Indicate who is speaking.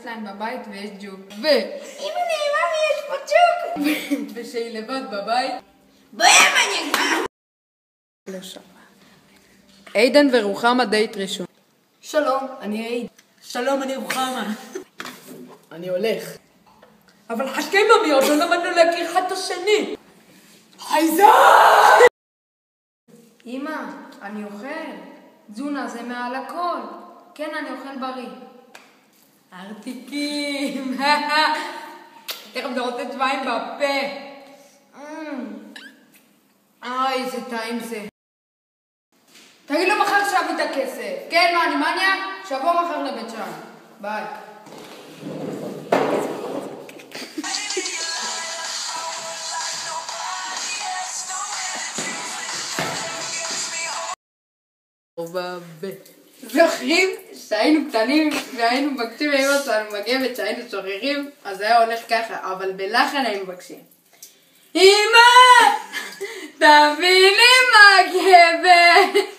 Speaker 1: להם בבית ויש ג'וק. אמא נעימה יש פה ג'וק! ושהיא לבד בבית. בואי מניאק! לא שווה. עידן ורוחמה דייט ראשון.
Speaker 2: שלום, אני עיד.
Speaker 3: שלום, אני רוחמה.
Speaker 2: אני הולך.
Speaker 3: אבל חכי ממי, עוד לא למדנו להכיר אחד את השני.
Speaker 2: חייזר!
Speaker 1: אמא, אני אוכל. תזונה זה מעל הכל. כן, אני אוכל בריא. ארטיקים. תכף זה רוצה צבעים בפה. איזה טעים זה. תגיד לו מחר שאבי את הכסף. כן, מה, אני מניאק? שבוא מחר לבית שאן. ביי. זוכרים שהיינו קטנים והיינו מבקשים מאמא שלנו מגבת שהיינו שוררים, אז היה הולך ככה, אבל בלחן היינו מבקשים. אמא! תביא לי מגבת!